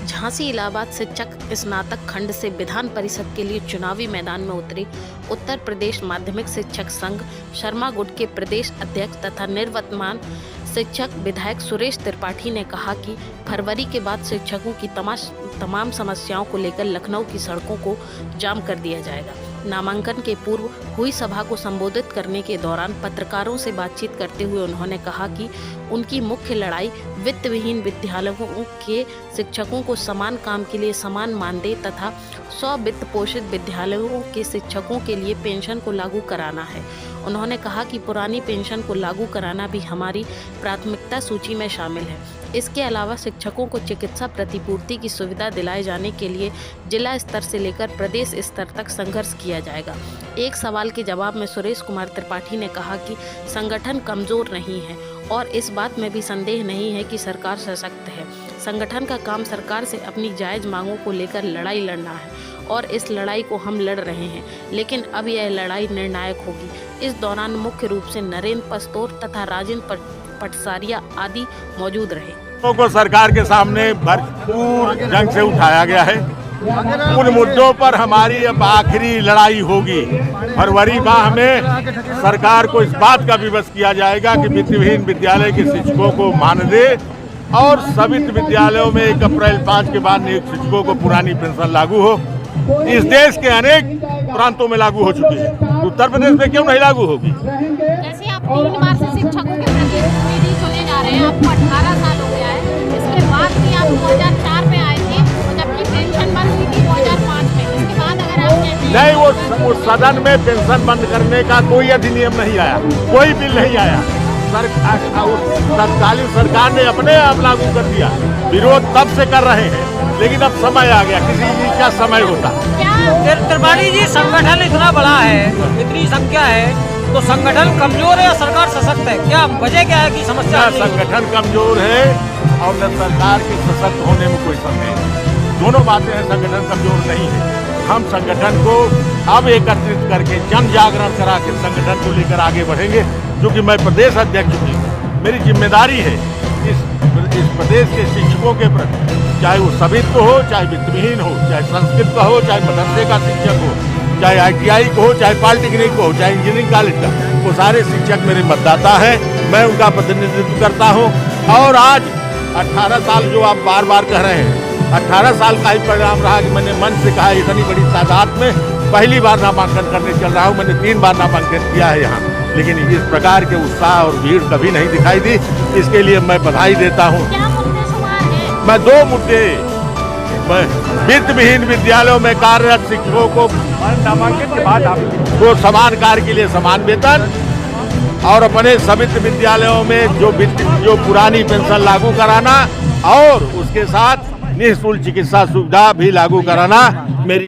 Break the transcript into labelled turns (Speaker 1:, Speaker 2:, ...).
Speaker 1: झांसी इलाहाबाद शिक्षक स्नातक खंड से विधान परिषद के लिए चुनावी मैदान में उतरे उत्तर प्रदेश माध्यमिक शिक्षक संघ शर्मा गुट के प्रदेश अध्यक्ष तथा निवर्तमान शिक्षक विधायक सुरेश त्रिपाठी ने कहा कि फरवरी के बाद शिक्षकों की तमाम समस्याओं को लेकर लखनऊ की सड़कों को जाम कर दिया जाएगा। नामांकन के पूर्व हुई सभा को संबोधित करने के दौरान पत्रकारों से बातचीत करते हुए उन्होंने कहा कि उनकी मुख्य लड़ाई वित्त विहीन विद्यालयों के शिक्षकों को समान काम के लिए समान मानदेय तथा 100 वित्त पोषित विद्यालयों के शिक्षकों के लिए पेंशन को लागू कराना है। उन्होंने कहा कि पुरानी पेंशन को लागू कराना भी हमारी प्राथमिकता सूची में शामिल है। इसके अलावा शिक्षकों को चिकित्सा प्रतिपूर्ति की सुविधा दिलाए जाने के लिए जिला स्तर से लेकर प्रदेश स्तर तक संघर्ष किया जाएगा। एक सवाल के जवाब में सुरेश कुमार त्रिपाठी ने कहा कि संगठन कमजोर नहीं है और इस बात में भी संदेह नहीं है कि सरकार सशक्त है। संगठन का काम सरकार से अपनी जायज मांगों को लेकर लड़ाई लड़ना है और इस लड़ाई को हम लड़ रहे हैं, लेकिन अब यह लड़ाई निर्णायक होगी। इस दौरान मुख्य रूप से नरेंद्र पस्तोर तथा राजेंद्र पटसारिया आदि मौजूद रहे।
Speaker 2: को सरकार के सामने भरपूर ढंग से उठाया गया है। उन मुद्दों पर हमारी अब आखिरी लड़ाई होगी। फरवरी माह में सरकार को इस बात का विवश किया जाएगा कि वित्तविहीन विद्यालय के शिक्षकों को मानदेय और सभी विद्यालयों में 1 अप्रैल 5 के बाद नियुक्त शिक्षकों को पुरानी पेंशन लागू हो। इस देश के अनेक प्रांतों में लागू हो चुकी है, उत्तर प्रदेश में क्यों नहीं लागू होगी?
Speaker 3: जैसे आप 3 बार से शिक्षकों के प्रतिनिधि चुने जा रहे हैं, आपको 18 साल हो गया है। इसके बाद भी आप 2004 में आए थे, जबकि पेंशन बंद हुई थी 2005 में। इसके बाद अगर आप कहते हैं
Speaker 2: नहीं, वो सदन में पेंशन बंद करने का कोई अधिनियम नहीं आया, कोई बिल नहीं आया। तत्कालीन सरकार ने अपने आप लागू कर दिया। विरोध तब से कर रहे हैं, लेकिन अब समय आ गया। किसी चीज का समय होता।
Speaker 4: त्रिपाठी जी, संगठन इतना बड़ा है, इतनी संख्या है, तो संगठन कमजोर है या सरकार सशक्त है? क्या वजह क्या है कि समस्या?
Speaker 2: संगठन कमजोर है और न सरकार के सशक्त होने में कोई संदेह नहीं। दोनों बातें हैं, संगठन कमजोर नहीं है। हम संगठन को अब एकत्रित करके जन जागरण करा के संगठन को लेकर आगे बढ़ेंगे, क्योंकि मैं प्रदेश अध्यक्ष हूँ। मेरी जिम्मेदारी है इस प्रदेश के शिक्षकों के प्रति, चाहे वो सवित्व हो, चाहे वित्तविहीन हो, चाहे संस्कृत का हो, चाहे मदरसे का शिक्षक हो, चाहे ITI को हो, चाहे पॉलिटेक्निक को हो, चाहे इंजीनियरिंग कॉलेज का, वो सारे शिक्षक मेरे मतदाता हैं। मैं उनका प्रतिनिधित्व करता हूँ। और आज 18 साल जो आप बार बार कह रहे हैं, 18 साल का ही परिणाम रहा कि मैंने मन से कहा इतनी बड़ी तादाद में पहली बार नामांकन करने चल रहा हूँ। मैंने 3 बार नामांकन किया है यहाँ, लेकिन इस प्रकार के उत्साह और भीड़ कभी नहीं दिखाई दी। इसके लिए मैं बधाई देता हूँ। मैं 2 मुद्दे, वित्त विहीन विद्यालयों में कार्यरत शिक्षकों को नामांकन के बाद वो समान कार्य के लिए समान वेतन और अपने सवित्त विद्यालयों में जो पुरानी पेंशन लागू कराना और उसके साथ निःशुल्क चिकित्सा सुविधा भी लागू कराना मेरी